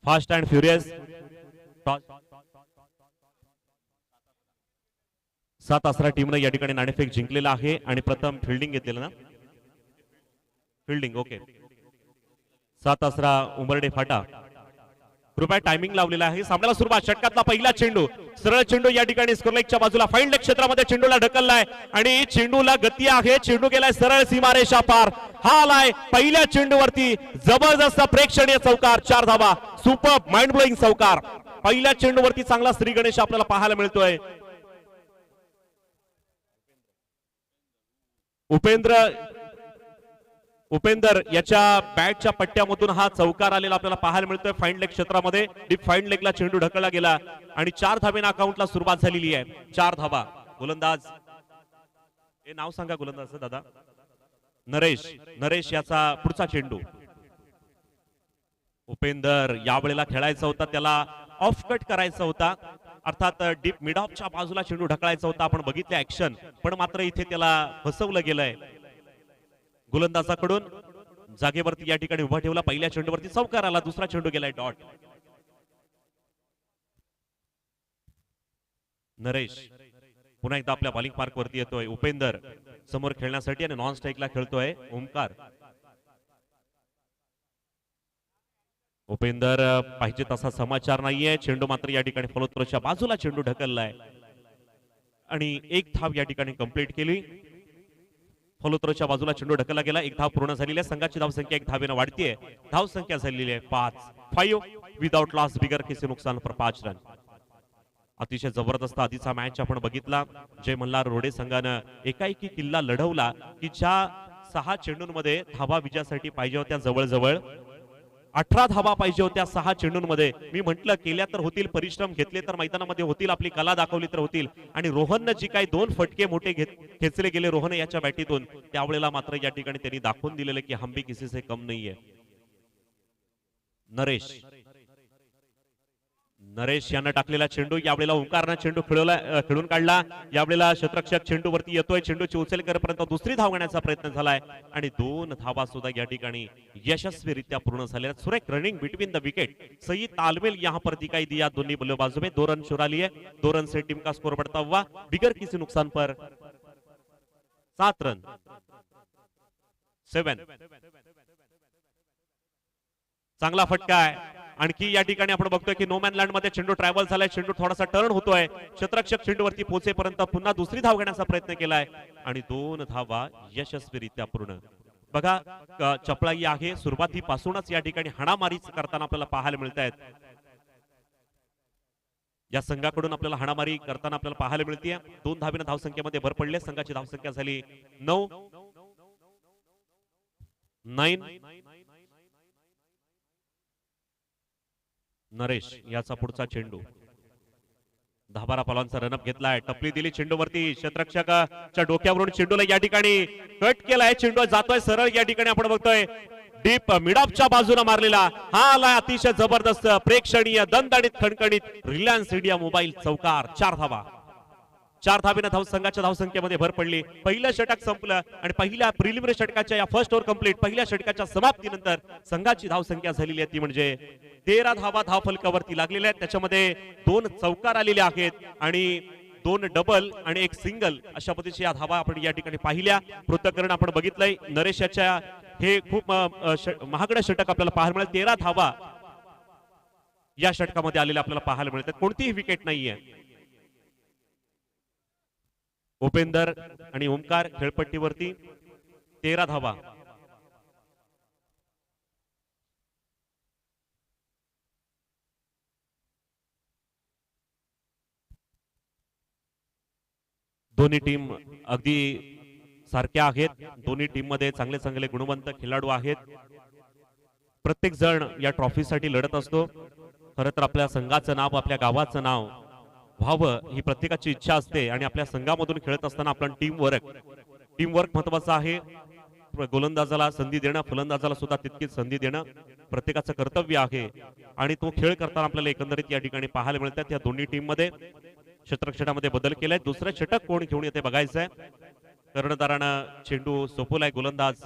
Fast and furious 7 आसरा टीमने या ठिकाणी नाणेफेक जिंकलेला आहे आणि प्रथम फिल्डिंग घेतलेलं ना फिल्डिंग ओके 7 आसरा उमरडे फाटा कृपया टायमिंग लावलेला आहे सामन्याला सुरुवात षटकातला पहिला चेंडू सरळ चेंडू या ठिकाणी स्कोरलेगच्या बाजूला फाईन लेग क्षेत्रामध्ये चेंडूला ढकललाय आणि चेंडूला गती आहे चेंडू गेलाय सरळ सीमारेषा पार हा आलाय पहिल्या चेंडूवरती जबरदस्त प्रेक्षणीय चौकार 4 धावा सुपर माइंड ब्लोईंग चौकार पहिल्या चेंडूवरती चांगला श्री गणेश आपल्याला पाहायला मिळतोय उपेंद्र याच्या बॅटच्या पट्ट्यामधून हा चौकार आलेला आपल्याला पाहायला मिळतोय फाईन लेग क्षेत्रामध्ये डीप फाईन लेगला चेंडू ढकलला गेला आणि 4 धावेने अकाउंटला सुरुवात झालेली आहे 4 धावा गोलंदाज हे नाव सांगा गोलंदाज दादा नरेश याचा पुढचा चेंडू उपेंद्र यावेळेला खेळायचा होता त्याला ऑफ कट करायचा होता अर्थात डीप मिड ऑफच्या बाजूला चेंडू ढकलायचा होता आपण बघितले ऍक्शन पण मात्र इथे त्याला फसवलं गेलंय गोलंदाजाकडून जागेवरती या ठिकाणी उभा ठेवला पहिल्या चेंडूवरती चौकार आला दुसरा चेंडू गेलाय डॉट नरेश पुन्हा एकदा आपल्या बॉलिंग पार्क वरती येतोय उपेंद्र समोर खेळण्यासाठी आणि नॉन स्ट्राईकला खेळतोय ओमकार उपेंद्र पाहिजे तसा समाचार नाहीये चेंडू मात्र या ठिकाणी फलोत्तरच्या बाजूला चेंडू ढकललाय आणि एक धाव या ठिकाणी कंप्लीट केली फलोत्तरच्या बाजूला चेंडू ढकलला गेला एक धाव पूर्ण झालेली आहे संघाची धावसंख्या 1 धावेने वाढतीये धावसंख्या झालेली आहे 5 विदाउट लॉस बिगर किसी नुकसान पर 5 रन अतिशय जबरदस्त आधीचा मॅच आपण बघितला जय मल्हार रोडे संघानं एकाएकी किल्ला लढवला की ज्या 6 चेंडूंमध्ये धावा विजयासाठी पाहिजे होत्या जवळजवळ 18 धावा पाहिजे होत्या 6 चेंडूंमध्ये मी म्हंटल केल्या तर होतील परिश्रम घेतले तर मैदानामध्ये होतील आपली कला दाखवली तर होतील आणि रोहननं जी काही 2 फटके मोठे खेचले गेले रोहन याच्या बॅटीतून त्यावेळेला मात्र या ठिकाणी त्यांनी दाखवून दिलेले की हम भी किसी से कम नाहीये नरेश यानं टाकलेला चेंडू यावेळेला ओंकारनं चेंडू खेळून काढला यावेळेला क्षेत्ररक्षक चेंडू वरती येतोय चेंडूची उचल करेपर्यंत दुसरी धाव घेण्याचा प्रयत्न झालाय आणि 2 धावा सुद्धा या ठिकाणी यशस्वीरित्या पूर्ण झाल्या सुरेख रनिंग बिटवीन द विकेट सही तालमेल यहां पर दिखाई दिया दोनों बल्लेबाजों में 2 रन चुरा लिए 2 रन से टीम का स्कोर बढ़ता हुआ बिगर किसी नुकसान पर 7 रन 7 चांगला फटका आहे आणखी या ठिकाणी आपण बघतोय की नो मॅन लँड मध्ये चेंडू ट्रॅव्हल झालाय चेंडू थोडासा टर्न होतोय क्षेत्ररक्षक चेंडूवरती पोहोचेपर्यंत पुन्हा दुसरी धाव घेण्याचा प्रयत्न केलाय आणि 2 धावा यशस्वीरित्या पूर्ण बघा चपळाई आहे सुरुवातीपासूनच या ठिकाणी हाणामारी करताना आपल्याला पाहायला मिळत आहेत या संघाकडून आपल्याला हाणामारी करताना आपल्याला पाहायला मिळते 2 धावेने धावसंख्येमध्ये भर पडले संघाची धावसंख्या झाली 9 नरेश याचा पुढचा चेंडू 10-12 पॉलांचा रनअप घेतलाय टपली दिली चेंडूवरती क्षेत्ररक्षकाच्या डोक्यावरून चेंडूला या ठिकाणी कट केलाय चेंडू जातोय सरळ या ठिकाणी आपण बघतोय डीप मिड ऑफच्या बाजूला मारलेला हा आलाय अतिशय जबरदस्त प्रेक्षणीय दणदणीत खणखणीत रिलायन्स इंडिया मोबाईल चौकार 4 धावा 4 धावेने संघाच्या धावसंख्येमध्ये भर पडली पहिलं षटक संपलं आणि पहिल्या प्रिलिमिनरी षटकाच्या या फर्स्ट ओव्हर कंप्लीट पहिल्या षटकाच्या समाप्तीनंतर संघाची धावसंख्या झालेली आहे ती म्हणजे 13 धावा धाव फलकावरती लागलेल्या आहेत त्याच्यामध्ये 2 चौकार आलेले आहेत आणि 2 डबल आणि 1 सिंगल अशा पद्धतीच्या धावा आपण या ठिकाणी पाहिल्या पृथक्करण आपण बघितलंय नरेश याच्या हे खूप महागडं षटक आपल्याला पाहायला मिळेल 13 धावा या षटकामध्ये आलेल्या आपल्याला पाहायला मिळतात कोणतीही विकेट नाहीये उपेंद्र आणि ओमकार खेळपट्टीवरती 13 धावा दोन्ही टीम अगदी सारख्या आहेत दोन्ही टीम मध्ये चांगले चांगले गुणवंत खेळाडू आहेत प्रत्येक जण या ट्रॉफीसाठी लढत असतो खरं तर आपल्या संघाचं नाव आपल्या गावाचं नाव व्हावं ही प्रत्येकाची इच्छा असते आणि आपल्या संघामधून खेळत असताना आपण टीम वर्क महत्वाचं आहे गोलंदाजाला संधी देणं फलंदाजाला सुद्धा तितकीच संधी देणं प्रत्येकाचं कर्तव्य आहे आणि तो खेळ करताना आपल्याला एकंदरीत या ठिकाणी पाहायला मिळतात या दोन्ही टीम मध्ये क्षेत्रक्षणामध्ये बदल केलाय दुसरं षटक कोण घेऊन येते बघायचंय कर्णधारानं चेंडू सोपवलाय गोलंदाज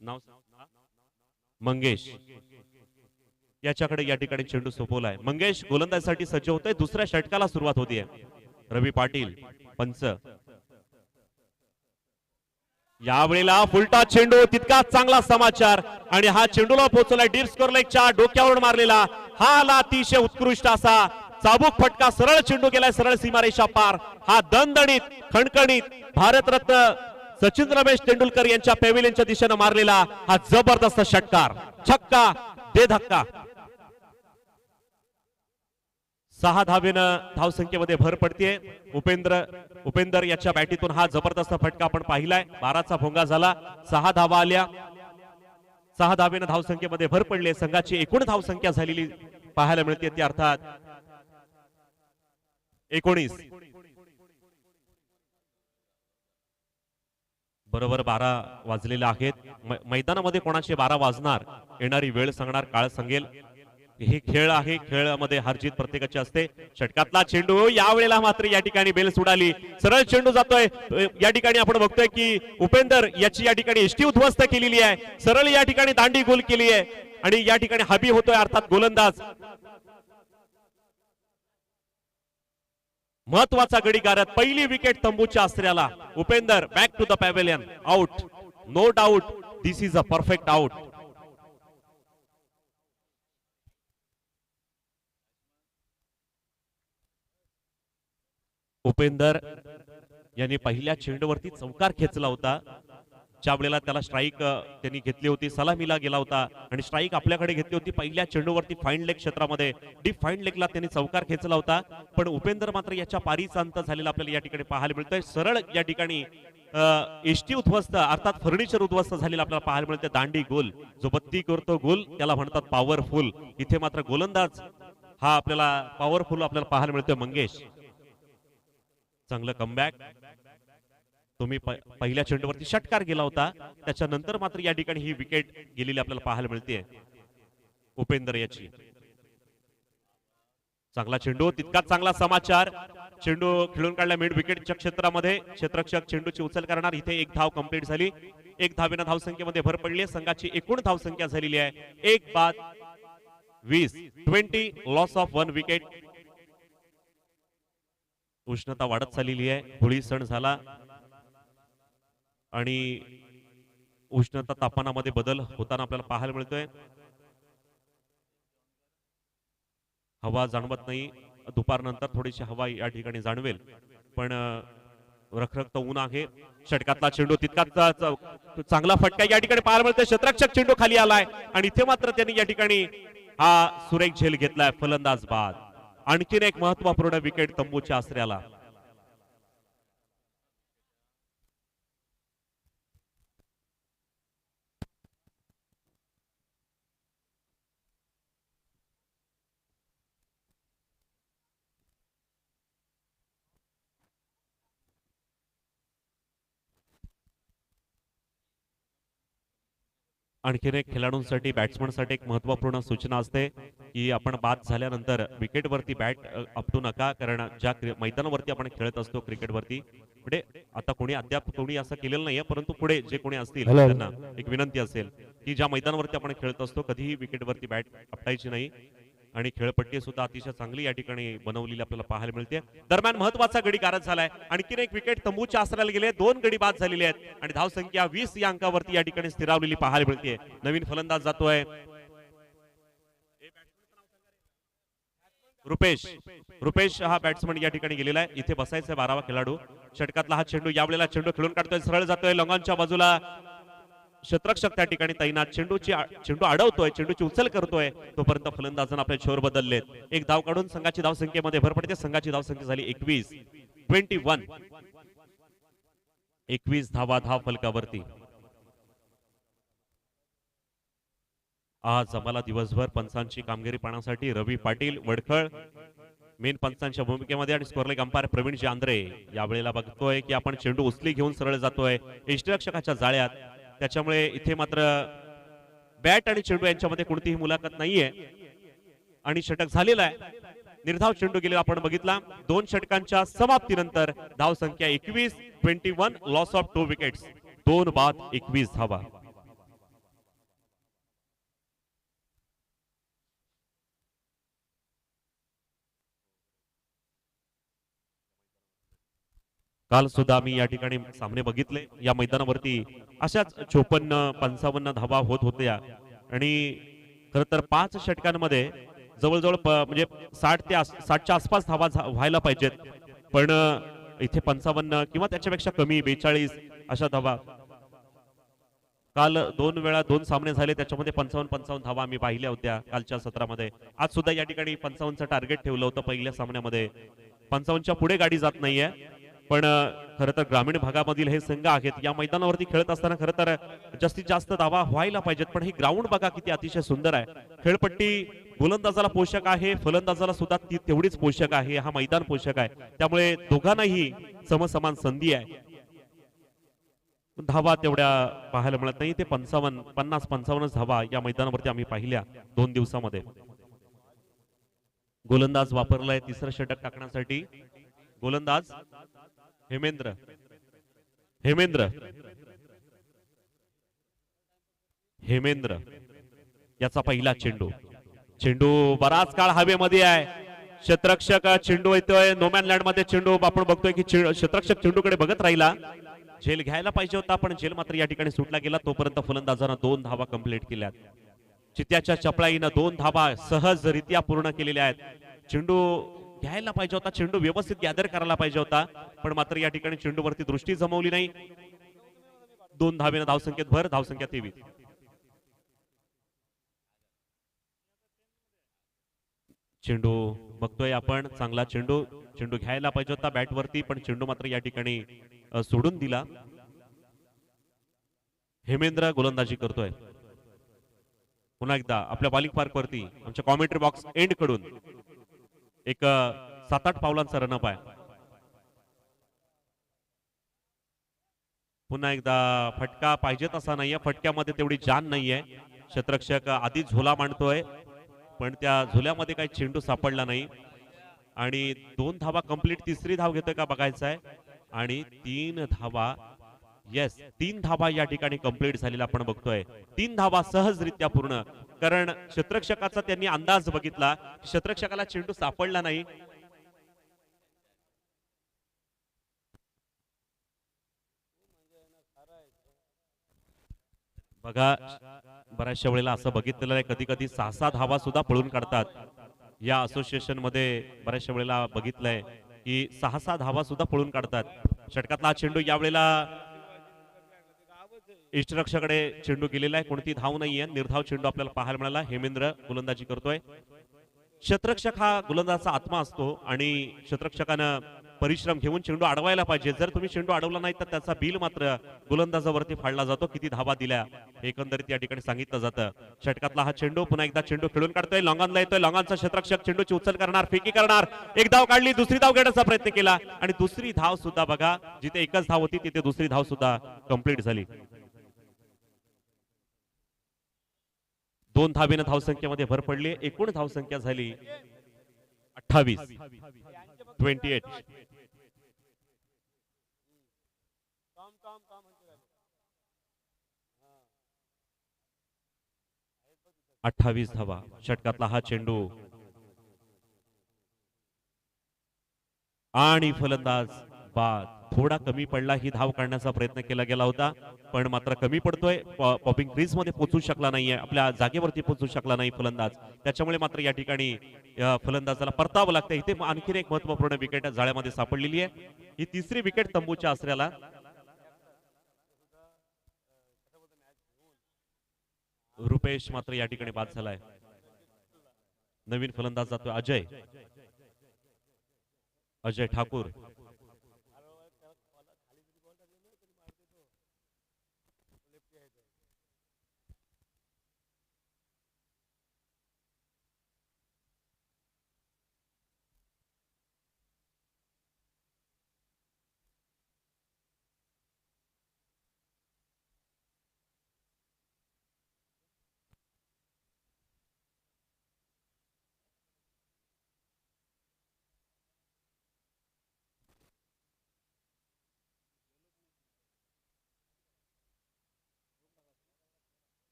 नाव मंगेश याच्याकडे या ठिकाणी चेंडू सोपवलाय. मंगेश गोलंदाजीसाठी सज्ज होतोय. दुसऱ्या षटकाला सुरुवात होतीये. रवी पाटील पंच. यावेळेला फुलटा चेंडू, तितका चांगला समाचार आणि हा चेंडूला पोहोचलाय डीप स्कोर लेगच्या डोक्यावरून मारलेला. हा आला अतिशय उत्कृष्ट असा चाबूक फटका. सरळ चेंडू गेलाय, सरळ सीमारेषा पार. हा दणदणीत खणखणीत भारतरत्न सचिन रमेश तेंडुलकर यांच्या पॅव्हिलियनच्या दिशेने मारलेला हा जबरदस्त षटकार. छक्का दे धक्का. 6 धावेनं धावसंख्येमध्ये भर पडते. उपेंदर याच्या बॅटीतून हा जबरदस्त फटका आपण पाहिलाय. 12चा भोंगा झाला. 6 धावा आल्या. 6 धावेनं धावसंख्येमध्ये भर पडली. संघाची एकूण धावसंख्या झालेली पाहायला मिळते ती अर्थात 19. बरोबर 12 वाजलेले आहेत. मैदानामध्ये कोणाचे 12 वाजणार येणारी वेळ सांगणार, काळ सांगेल. हे खेळ आहे, खेळामध्ये हारजीत प्रत्येकाची असते. षटकातला चेंडू यावेळेला मात्र या ठिकाणी बेल्स उडाली. सरळ चेंडू जातोय. या ठिकाणी आपण बघतोय की उपेंदर याची या ठिकाणी एष्टी उद्ध्वस्त केलेली आहे. सरळ या ठिकाणी दांडी गोल केली आहे आणि या ठिकाणी हबी होतोय अर्थात गोलंदाज. महत्वाचा गडी गारत. पहिली विकेट तंबूच्या आश्रयाला. Upender back to the pavilion. Out, no doubt this is a perfect out. Upender यांनी पहिल्या चेंडूवरती चौकार खेचला होता. ज्या वेळेला त्याला स्ट्राईक त्यांनी घेतली होती, सलामीला गेला होता आणि स्ट्राईक आपल्याकडे घेतली होती. पहिल्या चेंडूवरती फाईन लेग क्षेत्रामध्ये डीप फाईन लेगला त्यांनी चौकार खेचला होता. पण उपेंदर मात्र याच्या पारीचा अंत झालेला आपल्याला या ठिकाणी पाहायला मिळतोय. सरळ या ठिकाणी एष्टी उद्ध्वस्त अर्थात फर्निचर उद्ध्वस्त झालेला आपल्याला पाहायला मिळते. दांडी गोल, जो बत्ती करतो गोल त्याला म्हणतात पॉवरफुल. इथे मात्र गोलंदाज हा आपल्याला पॉवरफुल आपल्याला पाहायला मिळतोय. मंगेश चांगलं कमबॅक. तुम्ही पहिल्या चेंडूवरती षटकार गेला होता, त्याच्यानंतर मात्र या ठिकाणी ही विकेट गेलेली आपल्याला पाहायला मिळते उपेंदर याची. चांगला चेंडू, तितकाच चांगला समाचार. चेंडू खेळून काढला मिड विकेटच्या क्षेत्रामध्ये. क्षेत्ररक्षक चेंडूची उचल करणार. इथे 1 धाव कंप्लीट झाली. 1 धावेनं धावसंख्येमध्ये भर पडली आहे. संघाची एकूण धावसंख्या झालेली आहे 1 बाद 20. 20 लॉस ऑफ 1 विकेट. उष्णता वाढत चाललेली आहे. होळी सण झाला आणि उष्णता तापमानामध्ये बदल होताना आपल्याला पाहायला मिळतोय. हवा जाणवत नाही. दुपारनंतर थोडीशी हवा या ठिकाणी जाणवेल, पण रखरखत ऊन आहे. षटकातला चेंडू, तितकाच चांगला फटका या ठिकाणी पाहायला मिळतोय. क्षेत्ररक्षक चेंडू खाली आलाय आणि इथे मात्र त्यांनी या ठिकाणी हा सुरेख झेल घेतलाय. फलंदाज बाद. आणखीन एक महत्वपूर्ण विकेट तंबूच्या आश्रयाला. आणखीन एक खेळाडूंसाठी, बॅट्समनसाठी एक महत्वपूर्ण सूचना असते की आपण बाद झाल्यानंतर विकेटवरती बॅट आपटू नका. कारण ज्या मैदानावरती आपण खेळत असतो क्रिकेटवरती, पुढे आता कोणी अद्याप कोणी असं केलेलं नाहीये, परंतु पुढे जे कोणी असतील त्यांना एक विनंती असेल की ज्या मैदानावरती आपण खेळत असतो कधीही विकेटवरती बॅट आपटायची नाही. आणि खेळपट्टी सुद्धा अतिशय चांगली या ठिकाणी बनवलेली आपल्याला पाहायला मिळते. दरम्यान महत्वाचा गडी गारद झालाय. आणखीन एक विकेट तंबूच्या आश्रयाला गेले. 2 गडी बाद झालेले आहेत आणि धावसंख्या 20 या अंकावरती या ठिकाणी स्थिरावलेली पाहायला मिळते. नवीन फलंदाज जातोय रुपेश हा बॅट्समन या ठिकाणी गेलेला आहे. इथे बसायचा 12वा खेळाडू. षटकातला हा चेंडू, यावेळेला चेंडू खेळून काढतोय, सरळ जातोय लॉंगॉनच्या बाजूला. क्षेत्ररक्षक त्या ठिकाणी तैनात. चेंडू अडवतोय, चेंडूची उचल करतोय, तोपर्यंत फलंदाजांना आपले छोर बदललेत. 1 धाव काढून संघाची धावसंख्येमध्ये भर पडते. संघाची धावसंख्या झाली 21. 21 धावा धाव फलकावरती. आज आम्हाला दिवसभर पंचांची कामगिरी पाहण्यासाठी रवी पाटील वडखळ मेन पंचांच्या भूमिकेमध्ये आणि स्कोरलेग अंपायर प्रवीण आंद्रे. यावेळेला बघतोय की आपण चेंडू उचली घेऊन सरळ जातोय यष्टिरक्षकाच्या जाळ्यात. त्याच्यामुळे इथे मात्र बॅट आणि चेंडू यांच्यामध्ये कोणतीही मुलाखत नाहीये आणि षटक झालेला आहे. निर्धाव चेंडू गेलेला आपण बघितला. 2 षटकांच्या समाप्तीनंतर धावसंख्या 21. 21 लॉस ऑफ 2 विकेट्स. 2 बाद 21 धावा. काल सुद्धा आम्ही या ठिकाणी सामने बघितले या मैदानावरती अशाच 54-55 धावा होत होत्या आणि खर तर 5 षटकांमध्ये जवळजवळ म्हणजे 60च्या आसपास धावा व्हायला पाहिजेत पण इथे 55 किंवा त्याच्यापेक्षा कमी 42 अशा धावा काल 2 वेळा 2 सामने झाले त्याच्यामध्ये 55-55 धावा आम्ही पाहिल्या होत्या कालच्या सत्रामध्ये आज सुद्धा या ठिकाणी 55चं टार्गेट ठेवलं होतं पहिल्या सामन्यामध्ये 55च्या पुढे गाडी जात नाहीये पण खरं तर ग्रामीण भागामधील हे संघ आहेत या मैदानावरती खेळत असताना खरं तर जास्तीत जास्त धावा व्हायला पाहिजेत पण ही ग्राउंड बघा किती अतिशय सुंदर आहे खेळपट्टी गोलंदाजाला पोषक आहे फलंदाजाला सुद्धा ती तेवढीच पोषक आहे हा मैदान पोषक आहे त्यामुळे दोघांनाही समसमान संधी आहे धावा तेवढ्या पाहायला मिळत नाही ते 50-55 धावा या मैदानावरती आम्ही पाहिल्या 2 दिवसामध्ये गोलंदाज वापरलाय तिसरं षटक टाकण्यासाठी गोलंदाज हेमेंद्र हेमेंद्र हेमेंद्र याचा पहिला चेंडू चेंडू बराच काळ हवेमध्ये आहे क्षेत्ररक्षक चेंडू येतोय नोमॅन लँड मध्ये चेंडू आपण बघतोय की क्षेत्ररक्षक चेंडूकडे बघत राहिला झेल घ्यायला पाहिजे होता पण झेल मात्र या ठिकाणी सुटला गेला तोपर्यंत फलंदाजानं 2 धावा कंप्लीट केल्यात चित्याच्या चपळाईनं 2 धावा सहजरित्या पूर्ण केलेल्या आहेत चेंडू घ्यायला पाहिजे होता चेंडू व्यवस्थित गॅदर करायला पाहिजे होता पण मात्र या ठिकाणी चेंडूवरती दृष्टी जमवली नाही 2 धावेनं धावसंख्येत भर धावसंख्या 23 चेंडू बघतोय आपण चांगला चेंडू चेंडू घ्यायला पाहिजे होता बॅटवरती पण चेंडू मात्र या ठिकाणी सोडून दिला हेमेंद्र गोलंदाजी करतोय पुन्हा एकदा आपल्या बॉलिंग पार्क वरती आमच्या कॉमेंट्री बॉक्स एंड कडून एक 7-8 पावलांचा रनअप आहे पुन्हा एकदा फटका पाहिजे तसा नाहीये फटक्यामध्ये तेवढी जान नाहीये क्षेत्ररक्षक आधी झोला मांडतोय पण त्या झोल्यामध्ये काही चेंडू सापडला नाही आणि 2 धावा कंप्लीट तिसरी धाव घेतोय का बघायचं आहे आणि 3 धावा येस 3 धावा या ठिकाणी कंप्लीट झालेला आपण बघतोय 3 धावा सहजरित्या पूर्ण कारण क्षेत्ररक्षकाचा त्यांनी अंदाज बघितला क्षेत्ररक्षकाला चेंडू सापडला नाही बघा बऱ्याचशा वेळेला असं बघितलेलं आहे कधी कधी 6-6 धावा सुद्धा पळून काढतात या असोसिएशन मध्ये बऱ्याचशा वेळेला बघितलंय की 6-6 धावा सुद्धा पळून काढतात षटकातला हा चेंडू यावेळेला इष्टरक्षाकडे चेंडू गेलेला आहे कोणती धाव नाहीये निर्धाव चेंडू आपल्याला पाहायला मिळाला हेमेंद्र गोलंदाजी करतोय क्षेत्ररक्षक हा गोलंदाजाचा आत्मा असतो आणि क्षेत्ररक्षकानं परिश्रम घेऊन चेंडू अडवायला पाहिजे जर तुम्ही चेंडू अडवला नाही तर त्याचा बिल मात्र गोलंदाजावरती फाडला जातो किती धावा दिल्या एकंदरीत या ठिकाणी सांगितलं जातं षटकातला हा चेंडू पुन्हा एकदा चेंडू खेळून काढतोय लॉंगॉनला येतोय लॉंगॉनचा क्षेत्ररक्षक चेंडूची उचल करणार फेकी करणार एक धाव काढली दुसरी धाव घेण्याचा प्रयत्न केला आणि दुसरी धाव सुद्धा बघा जिथे एकच धाव होती तिथे दुसरी धाव सुद्धा कंप्लीट झाली 2 धावेनं धावसंख्येमध्ये भर पडली एकूण धावसंख्या झाली 28 28 धावा षटकातला हा चेंडू आणि फलंदाज बाद थोडा कमी पडला ही धाव काढण्याचा प्रयत्न केला गेला होता पण मात्र कमी पडतोय पॉपिंग क्रीज मध्ये पोहोचू शकला नाहीये आपल्या जागेवरती पोहोचू शकला नाही फलंदाज त्याच्यामुळे मात्र या ठिकाणी फलंदाजाला परतावं लागतं इथे आणखी एक महत्वपूर्ण विकेट जाळ्यामध्ये सापडलेली आहे ही तिसरी विकेट तंबूच्या आसऱ्याला रुपेश मात्र या ठिकाणी बाद झालाय नवीन फलंदाज जातोय अजय अजय ठाकूर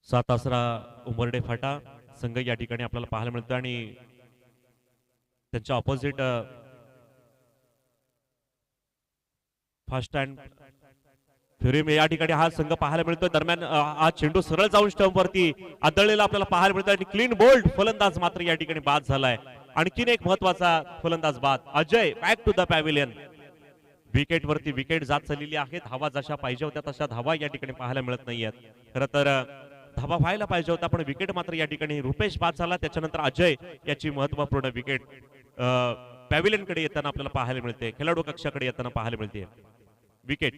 सातासरा उमरडे फाटा संघ या ठिकाणी आपल्याला पाहायला मिळतो आणि त्यांच्या ऑपोजिट फर्स्ट अँड फ्युरी या ठिकाणी हा संघ पाहायला मिळतोय. दरम्यान हा चेंडू सरळ जाऊन स्टंप वरती आदळलेला आपल्याला पाहायला मिळतोय आणि क्लीन बोल्ड फलंदाज मात्र या ठिकाणी बाद झालाय. आणखीन एक महत्वाचा फलंदाज बाद Ajay back to the pavilion. Wicket वरती विकेट जात चाललेली आहे. धावा जशा पाहिजे होत्या तशा धावा या ठिकाणी पाहायला मिळत नाहीयेत. खरं तर धावा व्हायला पाहिजे होता पण विकेट मात्र या ठिकाणी रुपेश बाद झाला. त्याच्यानंतर अजय याची महत्वपूर्ण विकेट पॅव्हिलियन कडे येताना आपल्याला पाहायला मिळते. खेळाडू कक्षाकडे येताना पाहायला मिळते विकेट.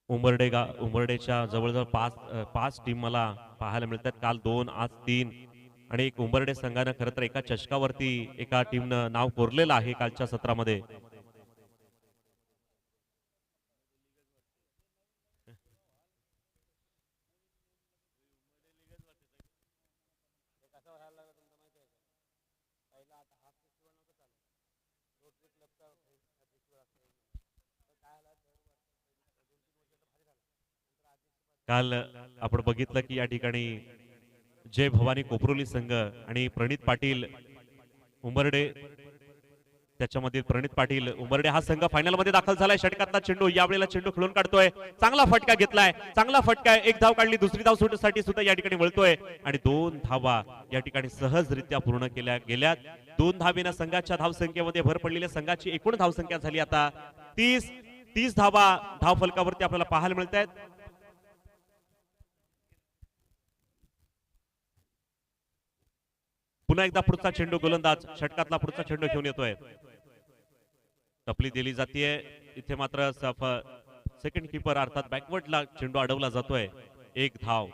उंबरडेच्या जवळजवळ पाच टीम मला पाहायला मिळतात. काल 2 आज 3 आणि एक उंबरडे संघानं खरं तर एका चषकावरती एका टीमनं नाव कोरलेलं आहे कालच्या सत्रामध्ये. काल आपण बघितलं की या ठिकाणी जय भवानी कोपरोली संघ आणि प्रणित पाटील उंबरडे त्याच्यामध्ये प्रणित पाटील उंबरडे हा संघ फायनल मध्ये दाखल झालाय. षटकातला चेंडू यावेळेला चेंडू खेळून काढतोय. चांगला फटका घेतलाय. चांगला फटका. एक धाव काढली. दुसरी धाव सुटसाठी सुद्धा या ठिकाणी वळतोय आणि 2 धावा या ठिकाणी सहजरित्या पूर्ण केल्या गेल्यात. 2 धावेनं संघाच्या धावसंख्येमध्ये भर पडलेल्या संघाची एकूण धावसंख्या झाली आता 30 धावा धाव फलकावरती आपल्याला पाहायला मिळत आहेत. पुन्हा एकदा पुढचा चेंडू गोलंदाज षटकातला पुढचा चेंडू घेऊन येतोय. टपली दिली जाते. इथे मात्र सेकंड कीपर अर्थात बॅकवर्डला चेंडू अडवला जातोय. एक धाव.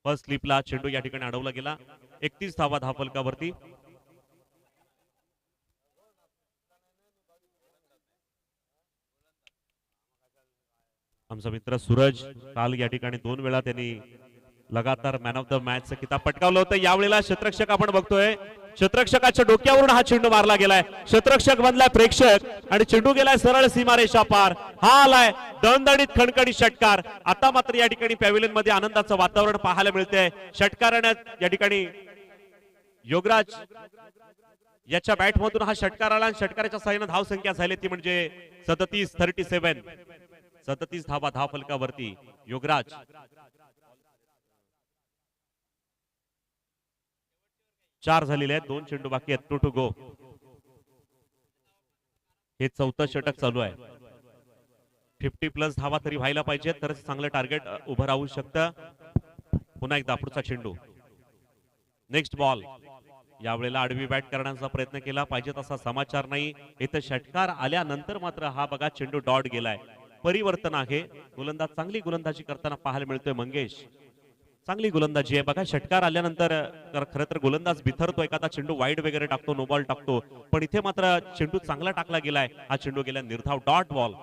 फर्स्ट स्लिपला चेंडू या ठिकाणी अडवला गेला. 31 धावा धाव फलकावरती. आमचा मित्र सूरज काल या ठिकाणी 2 वेळा त्यांनी लगातार मॅन ऑफ द मॅच किताब पटकावलं होतं. यावेळेला क्षेत्ररक्षक आपण बघतोय. क्षेत्ररक्षकाच्या डोक्यावरून हा चेंडू मारला गेलाय. क्षेत्ररक्षक बनलाय प्रेक्षक आणि चेंडू गेलाय सरळ सीमारेषा पार. हा आलाय दणदणीत खणखणीत षटकार. आता मात्र या ठिकाणी पॅव्हिलियन मध्ये आनंदाचं वातावरण पाहायला मिळतंय. षटकाराने या ठिकाणी योगराज याच्या बॅट मधून हा षटकार आला आणि षटकाराच्या साहाय्याने धाव संख्या झाली ती म्हणजे 37 धावा धाव फलकावरती. योगराज 4 झालेले आहेत. 2 चेंडू बाकी आहेत. 2 टू गो. हे 4थं षटक चालू आहे. 50+ धावा तरी व्हायला पाहिजे तर चांगलं टार्गेट उभं राहू शकतं. पुन्हा एकदा पुढचा चेंडू. Next ball. यावेळेला आडवी बॅट करण्याचा प्रयत्न केला पाहिजे तसा समाचार नाही. इथं षटकार आल्यानंतर मात्र हा बघा चेंडू डॉट गेलाय. परिवर्तन आहे. गोलंदाज चांगली गोलंदाजी करताना पाहायला मिळतोय. मंगेश चांगली गोलंदाजी आहे बघा. षटकार आल्यानंतर खरं तर गोलंदाज बिथरतो. एखादा चेंडू वाईड वगैरे टाकतो. नो बॉल टाकतो. पण इथे मात्र चेंडू चांगला टाकला गेलाय. हा चेंडू गेला निर्धाव डॉट बॉल.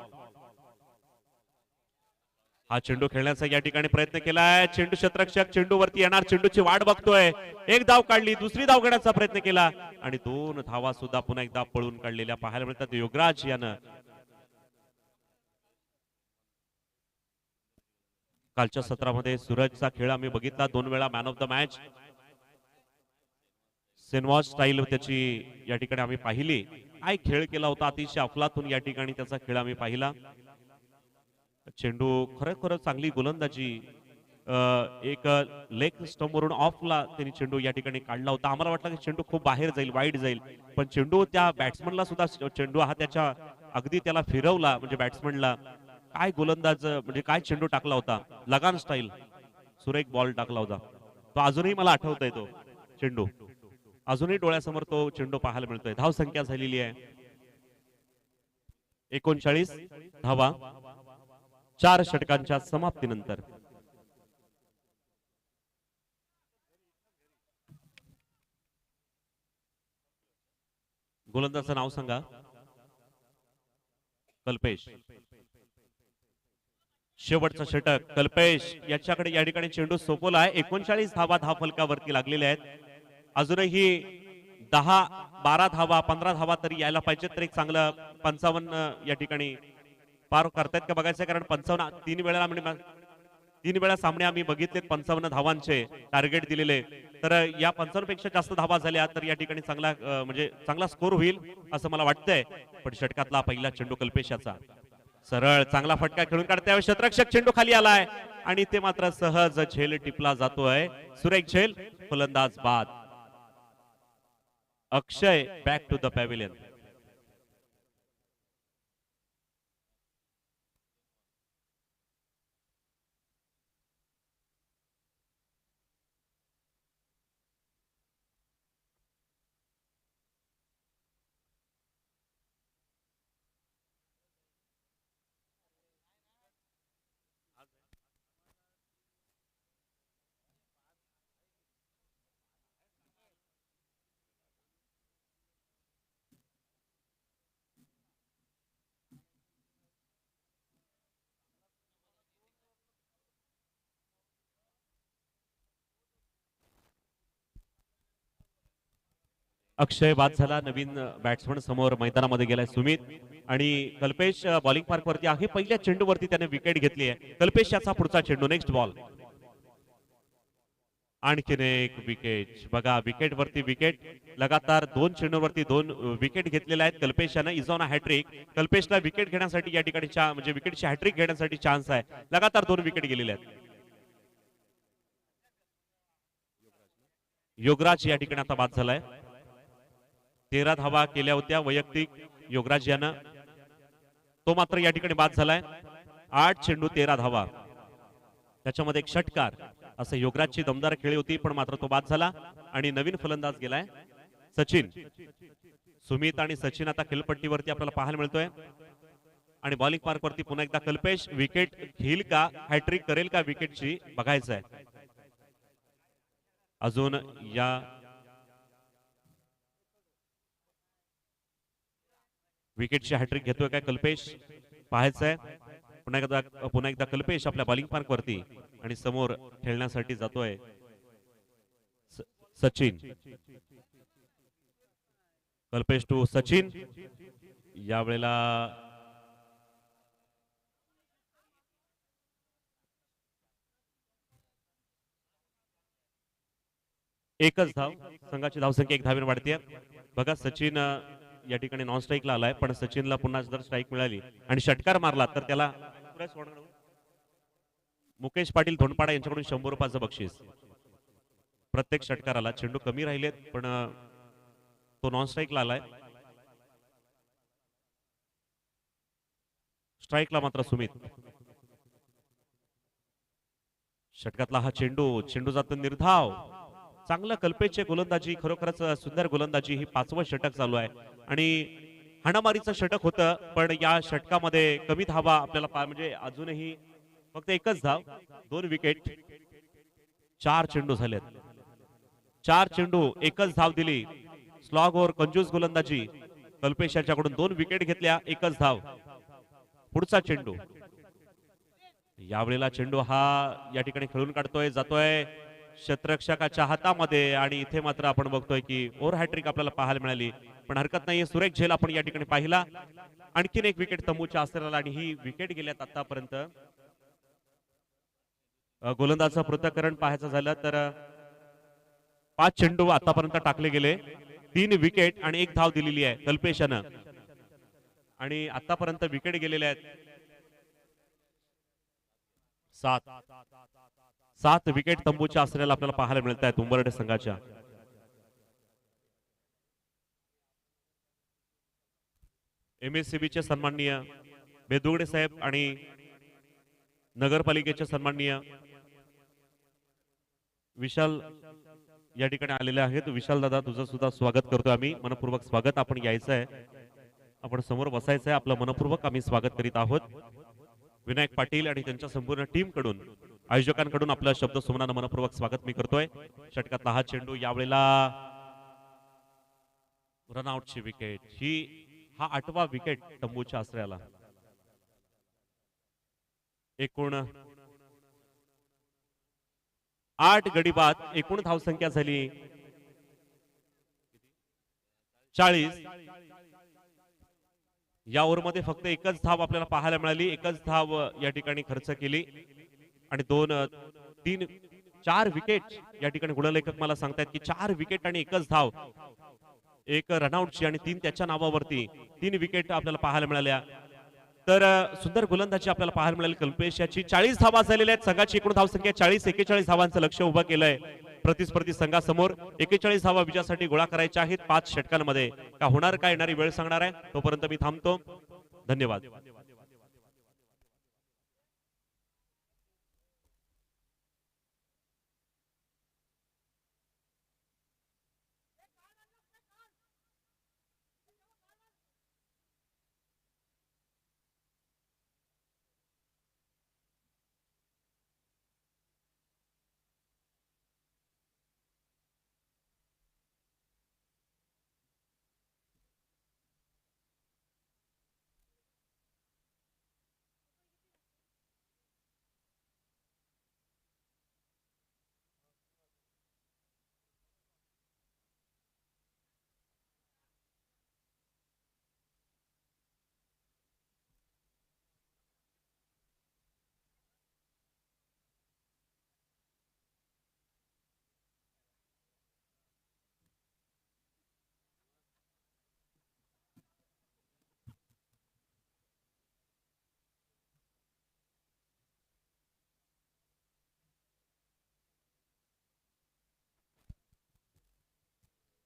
हा चेंडू खेळण्याचा या ठिकाणी प्रयत्न केलाय. चेंडू क्षेत्ररक्षक चेंडू वरती येणार. चेंडूची वाट बघतोय. एक धाव काढली. दुसरी धाव घेण्याचा प्रयत्न केला आणि 2 धावा सुद्धा पुन्हा एकदा पळून काढलेल्या पाहायला मिळतात. योगराज यानं कालच्या सत्रामध्ये सूरजचा खेळ आम्ही बघितला. 2 वेळा मॅन ऑफ द मॅच. सेनवॉज स्टाईल त्याची या ठिकाणी आम्ही पाहिली. काय खेळ केला होता. अतिशय अफलातून या ठिकाणी त्याचा खेळ आम्ही पाहिला. चेंडू खरोखर चांगली गोलंदाजी. एक लेग स्टंप वरून ऑफला त्यांनी चेंडू या ठिकाणी काढला होता. आम्हाला वाटलं की चेंडू खूप बाहेर जाईल, वाईड जाईल, पण चेंडू त्या बॅट्समनला सुद्धा चेंडू हा त्याच्या अगदी त्याला फिरवला. म्हणजे बॅट्समनला काय गोलंदाज म्हणजे काय चेंडू टाकला होता. लगान स्टाईल सुरेख बॉल टाकला होता. तो अजूनही मला आठवतोय. तो चेंडू अजूनही डोळ्यासमोर तो चेंडू पाहायला मिळतोय. धाव संख्या झालेली आहे 39 धावा 4 षटकांच्या समाप्तीनंतर. गोलंदाजाचं नाव सांगा. कल्पेश. शेवटचा षटक कल्पेश याच्याकडे या ठिकाणी चेंडू सोपवला आहे. 39 धावा धाव फलकावरती लागलेल्या आहेत. अजूनही 10 12 धावा 15 धावा तरी यायला पाहिजेत, तर एक चांगलं 55 या ठिकाणी पार करतायत का बघायचं, कारण 55 तीन वेळा सामने आम्ही बघितलेत 55 धावांचे टार्गेट दिलेले. तर या 55 पेक्षा जास्त धावा झाल्या तर या ठिकाणी चांगला म्हणजे चांगला स्कोर होईल असं मला वाटतंय. पण षटकातला पहिला चेंडू कल्पेश याचा सरळ चांगला फटका खेळून काढताय, क्षेत्ररक्षक चेंडू खाली आलाय आणि ते मात्र सहज झेल टिपला जातोय. सुरेख झेल, फलंदाज बाद. अक्षय बॅक टू द पॅव्हिलियन. अक्षय बाद झाला. नवीन बॅट्समन समोर मैदानामध्ये गेलाय सुमित आणि कल्पेश बॉलिंग पार्क वरती आहे. पहिल्या चेंडूवरती त्याने विकेट घेतली आहे. कल्पेश याचा पुढचा चेंडू, नेक्स्ट बॉल. आणखीन एक विकेट बघा, विकेट वरती विकेट, लगातार 2 चेंडूवरती 2 विकेट घेतलेल्या आहेत कल्पेश यानं. Is on a hat-trick. कल्पेशला विकेट घेण्यासाठी या ठिकाणी म्हणजे विकेटची हॅट्रिक घेण्यासाठी चान्स आहे. लगातार 2 विकेट गेलेले आहेत. योगराज या ठिकाणी आता बाद झालाय. 13 धावा केल्या होत्या वैयक्तिक योगराज यानं, तो मात्र या ठिकाणी बाद झालाय. 8 चेंडू 13 धावा, त्याच्यामध्ये एक षटकार, असं योगराजची दमदार खेळी होती, पण मात्र तो बाद झाला. आणि नवीन फलंदाज गेलाय सचिन. सुमित आणि सचिन आता खेळपट्टीवरती आपल्याला पाहायला मिळतोय. आणि बॉलिंग पार्क वरती पुन्हा एकदा कल्पेश विकेट घेईल का, हॅट्रिक करेल का विकेटची, बघायचं आहे. अजून या विकेटची हॅट्रिक घेतोय काय कल्पेश, पाहायचंय. पुन्हा एकदा कल्पेश आपल्या बॉलिंग पार्क वरती आणि समोर खेळण्यासाठी जातोय सचिन. कल्पेश टू सचिन. यावेळेला एकच धाव, संघाची धावसंख्या 1 धावेने वाढते. बघा सचिन या ठिकाणी नॉन स्ट्राईकला आलाय, पण सचिनला पुन्हा जर स्ट्राईक मिळाली आणि षटकार मारला तर त्याला मुकेश पाटील धोंडपाडा यांच्याकडून 100 रुपयाचं बक्षीस प्रत्येक षटकाराला. चेंडू कमी राहिलेत पण तो नॉन स्ट्राईकला आलाय. स्ट्राईकला मात्र सुमित. षटकातला हा चेंडू जातो निर्धाव. चांगलं कल्पेशची गोलंदाजी, खरोखरच सुंदर गोलंदाजी. ही 5वं षटक चालू आहे आणि हाणामारीचं षटक होतं, पण या षटकामध्ये कमी धावा आपल्याला म्हणजे अजूनही फक्त एकच धाव, 2 विकेट, 4 चेंडू झालेत. 4 चेंडू एकच धाव दिली. स्लॉग ओव्हर, कंजूस गोलंदाजी. कल्पेश याच्याकडून 2 विकेट घेतल्या, एकच धाव. पुढचा चेंडू. यावेळेला चेंडू हा या ठिकाणी खेळून काढतोय, जातोय क्षेत्ररक्षकाच्या हातामध्ये आणि इथे मात्र आपण बघतोय की ओव्हर हॅट्रिक आपल्याला पाहायला मिळाली, पण हरकत नाहीये. सुरेख झेल आपण या ठिकाणी पाहिला. आणखीन एक विकेट तंबूच्या आसराला आणि ही विकेट गेल्यात आतापर्यंत. गोलंदाजाचं पृथक्करण पाहायचं झालं तर 5 चेंडू आतापर्यंत टाकले गेले, 3 विकेट आणि 1 धाव दिलेली आहे कल्पेशानं. आणि आतापर्यंत विकेट गेलेल्या आहेत 7 विकेट तंबूच्या आसऱ्याला आपल्याला पाहायला मिळत आहेत उंबरठे संघाच्या. MSCBचे सन्माननीय बेदुगडे साहेब आणि नगरपालिकेचे सन्माननीय विशाल या ठिकाणी आलेले आहेत. विशाल दादा, तुझं सुद्धा स्वागत करतोय आम्ही, मनपूर्वक स्वागत. आपण यायचं आहे, आपण समोर बसायचं आहे. आपलं मनपूर्वक आम्ही स्वागत करीत आहोत. विनायक पाटील आणि त्यांच्या संपूर्ण टीम कडून, आयोजकांकडून आपलं शब्द सुमनानं मनपूर्वक स्वागत मी करतोय. षटकातला हा चेंडू, यावेळेला रनआउटची विकेट. हा 8वा विकेट तंबूच्या आसऱ्याला. एकूण 8 गडी बाद, एकूण धावसंख्या झाली 40. या ओव्हरमध्ये फक्त एकच धाव आपल्याला पाहायला मिळाली, एकच धाव या ठिकाणी खर्च केली आणि 2 3 4 विकेट या ठिकाणी गुणलेखक मला सांगतायत की 4 विकेट आणि एकच धाव, एक रनआउटची आणि 3 त्याच्या नावावरती 3 विकेट आपल्याला पाहायला मिळाल्या. तर सुंदर गोलंदाजी आपल्याला पाहायला मिळाली कल्पेश याची. 40 धावा झालेल्या आहेत. संघाची एकूण धावसंख्या 40-41 धावांचं लक्ष उभं केलंय प्रतिस्पर्धी संघासमोर. 41 धावा विजयासाठी गोळा करायच्या आहेत 5 षटकांमध्ये. का होणार, काय येणारी वेळ सांगणार आहे. तोपर्यंत मी थांबतो. धन्यवाद.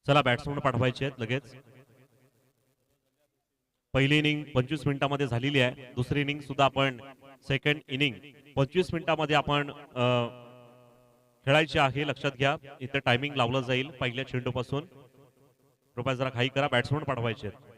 चला बॅट्समन पाठवायचे आहेत लगेच. पहिली इनिंग 25 मिनिटांमध्ये झालेली आहे. दुसरी इनिंग सुद्धा आपण सेकंड इनिंग 25 मिनिटांमध्ये आपण खेळायची आहे. लक्षात घ्या, इथे टायमिंग लावलं जाईल पहिल्या चेंडूपासून. कृपया जरा घाई करा, बॅट्समन पाठवायचे आहेत.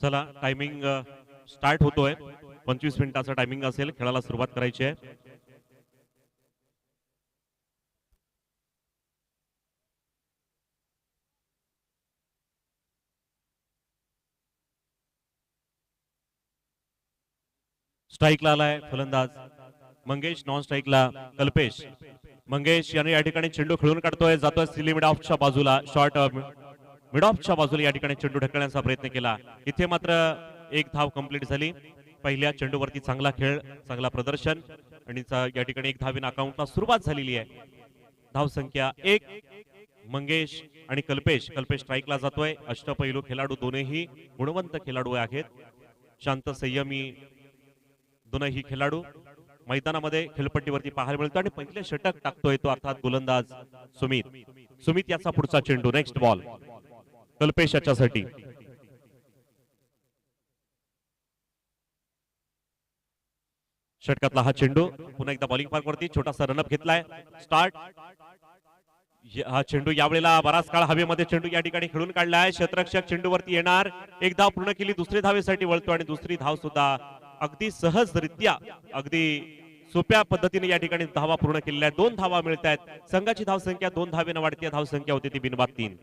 चला, टायमिंग स्टार्ट होतोय. 25 मिनिटाचा टायमिंग असेल. खेळाला सुरुवात करायची आहे. स्ट्राईकला आलाय फलंदाज मंगेश, नॉन स्ट्राईकला कल्पेश. मंगेश याने या ठिकाणी चेंडू खेळून काढतोय, जातोय सिली मिड ऑफच्या बाजूला. शॉर्ट मिड ऑफच्या बाजूला या ठिकाणी चेंडू ढकलण्याचा प्रयत्न केला. इथे मात्र एक धाव कंप्लीट झाली. पहिल्या चेंडूवरती चांगला खेळ, चांगला प्रदर्शन आणि या ठिकाणी एक धावीन अकाउंटला सुरुवात झालेली आहे. धाव संख्या 1. मंगेश आणि कल्पेश. कल्पेश स्ट्राईकला जातोय. अष्टपैलू खेळाडू, दोन्ही गुणवंत खेळाडू आहेत. शांत संयमी दोनही खेळाडू मैदानामध्ये खेळपट्टीवरती पाहायला मिळतो आणि पहिले षटक टाकतोय तो अर्थात गोलंदाज सुमित. सुमित याचा पुढचा चेंडू, नेक्स्ट बॉल कल्पेश याच्यासाठी. षटकातला हा चेंडू पुन्हा एकदा बॉलिंग पार्क वरती छोटासा रनअप घेतलाय. स्टार्ट. हा चेंडू यावेळेला बराच काळ हवेमध्ये चेंडू या ठिकाणी खेळून काढलाय. क्षेत्ररक्षक चेंडूवरती येणार. एक धाव पूर्ण केली. दुसरी धावेसाठी वळतो आणि दुसरी धाव सुद्धा अगदी सहजरित्या अगदी सोप्या पद्धतीने या ठिकाणी धावा पूर्ण केलेल्या आहेत. 2 धावा मिळत आहेत. संघाची धावसंख्या 2 धावेने वाढती. धावसंख्या होती ती बिनबाद 3.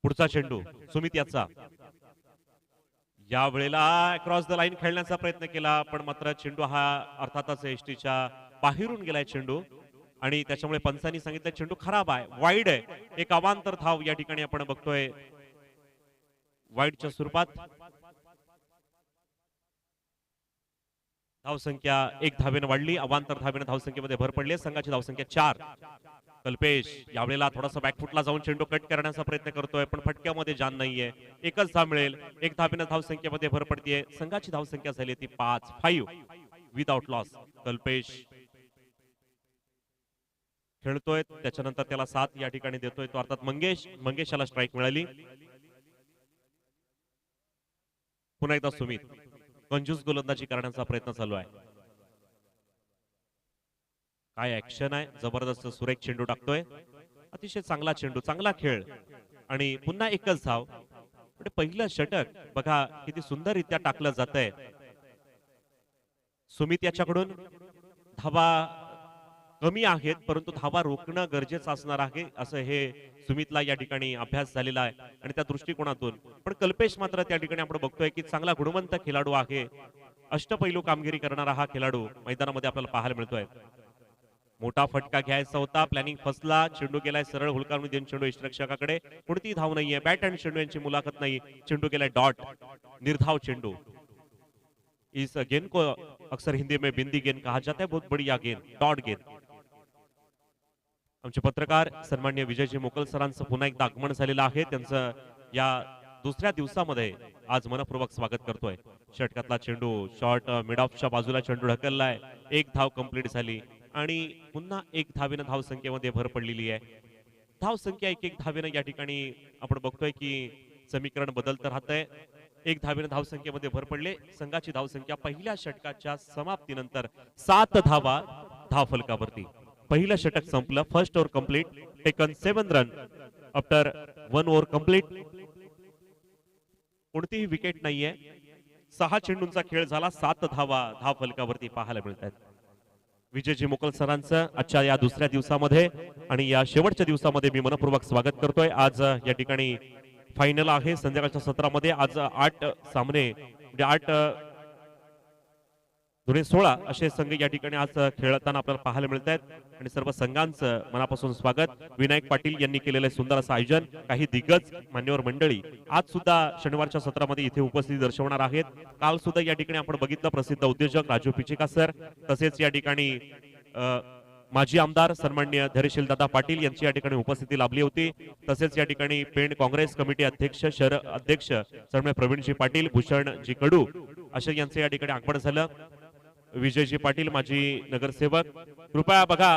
पुढचा चेंडू सुमित याचा या वेळेला क्रॉस द लाईन खेळण्याचा प्रयत्न केला पण मात्र चेंडू हा अर्थातच एसटीच्या बाहेरून गेलाय चेंडू आणि त्याच्यामुळे पंचांनी सांगितलं चेंडू खराब आहे, वाईड आहे. एक अवांतर धाव या ठिकाणी आपण बघतोय वाईडच्या स्वरूपात. धावसंख्या 1 धावेने वाढली. अवांतर धावेने धावसंख्येमध्ये भर पडली. संघाची धावसंख्या 4. कल्पेश यावेळेला थोडासा बॅकफुटला जाऊन चेंडू कट करण्याचा प्रयत्न करतोय पण फटक्यामध्ये जान नाहीये. एकच धाव मिळेल. 1 धावेने धावसंख्येमध्ये भर पडतीये. संघाची धावसंख्या झाली ती 5 विदाउट लॉस. कल्पेश खेळतोय त्याच्यानंतर त्याला 7 या ठिकाणी देतोय तो अर्थात मंगेशाला स्ट्राईक मिळाली. पुन्हा एकदा सुमित कंजूस गोलंदाजी करण्याचा प्रयत्न चालू आहे. काय ऍक्शन आहे, जबरदस्त सुरेख चेंडू टाकतोय. अतिशय चांगला चेंडू, चांगला खेळ आणि पुन्हा एकच धाव. पहिलं षटक बघा किती सुंदररित्या टाकलं जात आहे. सुमित याच्याकडून धावा कमी आहेत परंतु धावा रोखणं गरजेचं असणार आहे असं हे सुमितला या ठिकाणी अभ्यास झालेला आहे आणि त्या दृष्टिकोनातून. पण कल्पेश मात्र त्या ठिकाणी आपण बघतोय की चांगला गुणवंत खेळाडू आहे. अष्टपैलू कामगिरी करणारा हा खेळाडू मैदानामध्ये आपल्याला पाहायला मिळतोय. मोठा फटका घ्यायचा होता, प्लॅनिंग फसला. चेंडू गेलाय सरळ हुलकावून देऊन चेंडू यष्टिरक्षकाकडे. कोणतीही धाव नाहीये. बॅट अँड चेंडू यांची मुलाखत नाही. चेंडू गेलाय डॉट. निर्धाव चेंडू. इस गेंद को अक्सर हिंदी में बिंदी गेंद कहा जाता है. बहुत बढ़िया गेंद, डॉट गेंद. आमचे पत्रकार सन्माननीय विजयजी मोकल सरांचं पुन्हा एकदा आगमन झालेलं आहे. त्यांचं या दुसऱ्या दिवसामध्ये आज मनपूर्वक स्वागत करतोय. षटकातला चेंडू शॉर्ट मिड ऑफच्या बाजूला चेंडू ढकललाय. 1 धाव कंप्लीट झाली आणि पुन्हा 1 धावेनं धावसंख्येमध्ये भर पडलेली आहे. धावसंख्या 1 धावेनं या ठिकाणी आपण बघतोय की समीकरण बदलत राहतंय. 1 धावेनं धावसंख्येमध्ये भर पडले. संघाची धावसंख्या पहिल्या षटकाच्या समाप्तीनंतर 7 धावा धावफलकावरती. पहिलं षटक संपलं. First over complete. Taken 7 run after 1 over complete. कोणतीही विकेट नाहीये. 6 चेंडूंचा खेळ झाला. 7 धावा धावफलकावरती पाहायला मिळत आहेत. विजयजी मोकल सरांचं आजच्या या दुसऱ्या दिवसामध्ये आणि या शेवटच्या दिवसामध्ये मी मनपूर्वक स्वागत करतोय. आज या ठिकाणी फायनल आहे संध्याकाळच्या सत्रामध्ये. आज 8 सामने म्हणजे 8 दुणे 16 असे संघ या ठिकाणी आज खेळताना आपल्याला पाहायला मिळत आहेत आणि सर्व संघांचं मनापासून स्वागत. विनायक पाटील यांनी केलेलं सुंदर असं आयोजन. काही दिग्गज मान्यवर मंडळी आज सुद्धा शनिवारच्या सत्रामध्ये इथे उपस्थिती दर्शवणार आहेत. काल सुद्धा या ठिकाणी आपण बघितलं प्रसिद्ध उद्योजक राजू पिचेका सर, तसेच या ठिकाणी माजी आमदार सन्माननीय धैर्यशील दादा पाटील यांची या ठिकाणी उपस्थिती लाभली होती. तसेच या ठिकाणी पेंड काँग्रेस कमिटी अध्यक्ष शहर अध्यक्ष सन्माननीय प्रवीणजी पाटील, भूषणजी कडू अशा यांचं या ठिकाणी आगमन झालं. विजयजी पाटील माजी नगरसेवक, कृपया बघा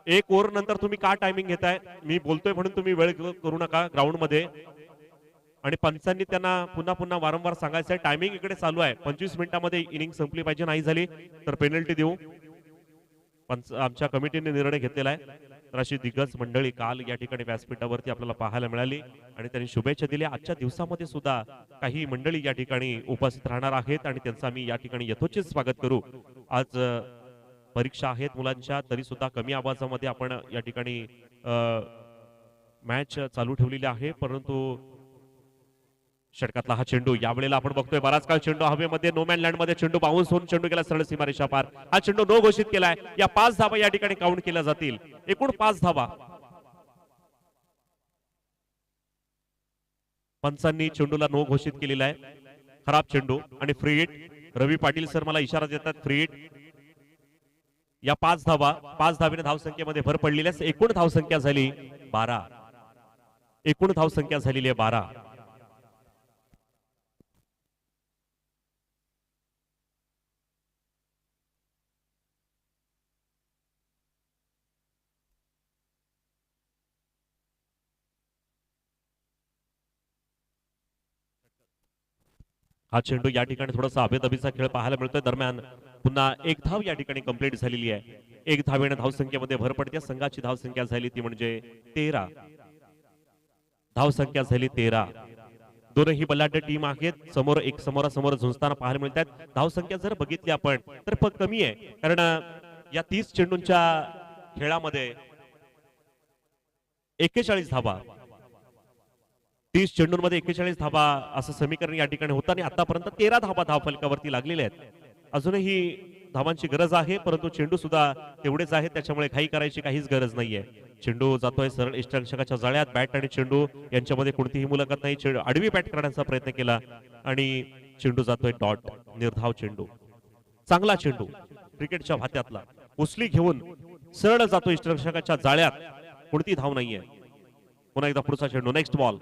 1 ओव्हर नंतर तुम्ही का टायमिंग घेताय. मी बोलतोय म्हणून तुम्ही वेळ करू नका ग्राउंड मध्ये. आणि पंचांनी त्यांना पुन्हा पुन्हा वारंवार सांगायचंय टायमिंग इकडे चालू आहे. 25 मिनिटांमध्ये इनिंग संपली पाहिजे. नाही झाली तर पेनल्टी देऊ. आमच्या कमिटीने निर्णय घेतलेला आहे. तर अशी दिग्गज मंडळी काल या ठिकाणी व्यासपीठावरती आपल्याला पाहायला मिळाली आणि त्यांनी शुभेच्छा दिल्या. आजच्या दिवसामध्ये सुद्धा काही मंडळी या ठिकाणी उपस्थित राहणार आहेत आणि त्यांचं आम्ही या ठिकाणी यथोचित स्वागत करू. आज परीक्षा आहेत मुलांच्या, तरी सुद्धा कमी आवाजामध्ये आपण या ठिकाणी मॅच चालू ठेवलेली आहे. परंतु षटकातला हा चेंडू यावेळेला आपण बघतोय बराच काळ चेंडू हवेमध्ये नो मॅन लँड मध्ये चेंडू बाउन्स होऊन चेंडू गेला सरळ सीमारेषा पार. हा चेंडू नो घोषित केलाय. या 5 धावा या ठिकाणी काउंट केल्या जातील. एकूण 5 धावा. पंचांनी चेंडूला नो घोषित केलेला आहे. खराब चेंडू आणि फ्री हिट. रवी पाटील सर मला इशारा देतात फ्री हिट. या 5 धावा 5 धावेने धावसंख्येमध्ये भर पडलेली आहे. एकूण धावसंख्या झाली 12. एकूण धावसंख्या झालेली आहे 12. हा चेंडू या ठिकाणी थोडासा अबेदबीचा खेळ पाहायला मिळतोय. दरम्यान पुन्हा एक धाव या ठिकाणी कंप्लीट झालेली आहे. एक धावेने धावसंख्येमध्ये भर पडते. संघाची धावसंख्या झाली ती म्हणजे 13. धावसंख्या झाली 13. दोनही बलाढ्य टीम आहेत. समोर एक समोरासमोर झुंजताना पाहायला मिळतात. धावसंख्या जर बघितली आपण तर कमी आहे, कारण या 30 चेंडूंच्या खेळामध्ये 41 धावा, 30 चेंडूंमध्ये 41 धावा असं समीकरण या ठिकाणी होतं आणि आतापर्यंत 13 धावा धावफलकावरती लागलेल्या आहेत. अजूनही धावांची गरज आहे, परंतु चेंडू सुद्धा तेवढेच आहे, त्याच्यामुळे घाई करायची काहीच गरज नाहीये. चेंडू जातोय सरळ इष्टरक्षकाच्या जाळ्यात. बॅट आणि चेंडू यांच्यामध्ये कोणतीही मुलाखत नाही. चेंडू आडवी बॅट करण्याचा प्रयत्न केला आणि चेंडू जातोय डॉट, निर्धाव चेंडू. चांगला चेंडू क्रिकेटच्या भात्यातला उचली घेऊन सरळ जातो इष्टरक्षकाच्या जाळ्यात. कोणती धाव नाहीये. पुन्हा एकदा पुढचा चेंडू, next ball,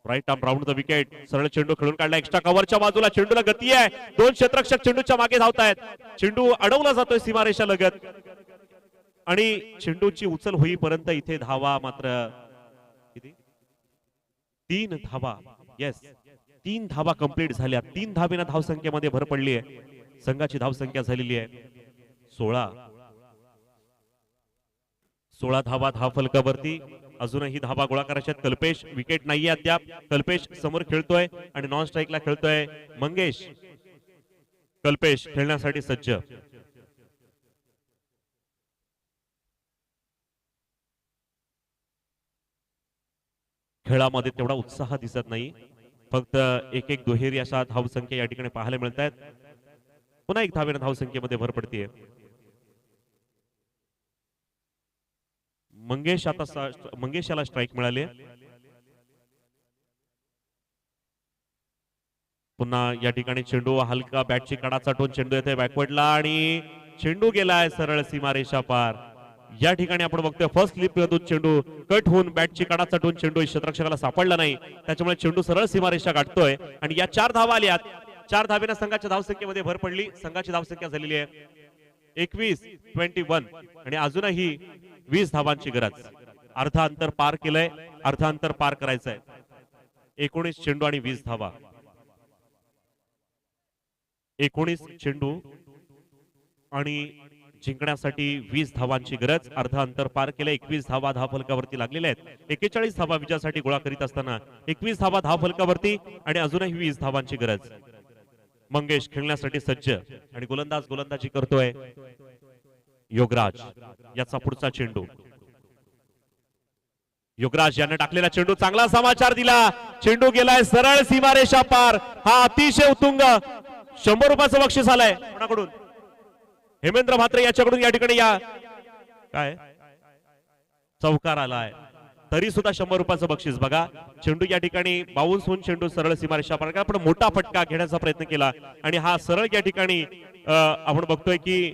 right arm round the wicket. सरळ चेंडू खेळून काढला एक्स्ट्रा कव्हरच्या बाजूला. चेंडूला गती आहे. दोन क्षेत्ररक्षक चेंडूच्या मागे धावतायत. चेंडू अडवला जातोय सीमारेषा लगत आणि चेंडूची उचल होईपर्यंत इथे धावा मात्र किती? 3 धावा. येस, 3 धावा कंप्लीट झाल्या. 3 धावेनं धावसंख्येमध्ये भर पडली आहे. संघाची धावसंख्या झालेली आहे 16 धावा धावफलकावरती. अजूनही धावा गोळा करायच्या. कल्पेश विकेट नाहीये अद्याप. कल्पेश समोर खेळतोय आणि नॉन स्ट्राईकला खेळतोय मंगेश. कल्पेश खेळण्यासाठी सज्ज. खेळामध्ये तेवढा उत्साह दिसत नाही. फक्त एक एक दुहेरी अशा धावसंख्या या ठिकाणी पाहायला मिळत आहेत. पुन्हा एक धावेनं धावसंख्येमध्ये भर पडतीये. मंगेश याला स्ट्राईक मिळाली. पुन्हा या ठिकाणी चेंडू हलका बॅटची कडा चाटून चेंडू येते बॅकवर्डला आणि चेंडू गेलाय सरळ सीमारेषा पार. या ठिकाणी आपण बघतोय फर्स्ट स्लिप मधून चेंडू कट होऊन बॅटची कडा चाटून चेंडू क्षेत्ररक्षकाला सापडला नाही, त्याच्यामुळे चेंडू सरळ सीमारेषा गाठतोय आणि या 4 धावा आल्यात. 4 धावेनं संघाच्या धावसंख्येमध्ये भर पडली. संघाची धावसंख्या झालेली आहे 21 आणि अजूनही 20 धावांची गरज. अर्धा अंतर पार केलंय, अर्धा अंतर पार करायचंय. 19 चेंडू आणि 20 धावा. 19 चेंडू आणि जिंकण्यासाठी 20 धावांची गरज. अर्धा अंतर पार केलं. 21 धावा धावफलकावरती लागलेल्या आहेत. 41 धावा विजयासाठी गोळा करीत असताना 21 धावा धावफलकावरती आणि अजूनही 20 धावांची गरज. मंगेश खेळण्यासाठी सज्ज आणि गोलंदाजी करतोय योगराज. याचा पुढचा चेंडू. योगराज याने टाकलेला चेंडू चांगला समाचार दिला. चेंडू गेलाय सरळ सीमारेषा पार. हा अतिशय उत्तुंग 100 रुपयाचं बक्षीस आलंय कोणाकडून? हेमेंद्र म्हात्रे याच्याकडून. या ठिकाणी या काय चौकार आलाय, तरी सुद्धा 100 रुपयाचं बक्षीस. बघा चेंडू या ठिकाणी बाउन्स होऊन चेंडू सरळ सीमारेषा पार. आपण मोठा फटका घेण्याचा प्रयत्न केला आणि हा सरळ या ठिकाणी आपण बघतोय की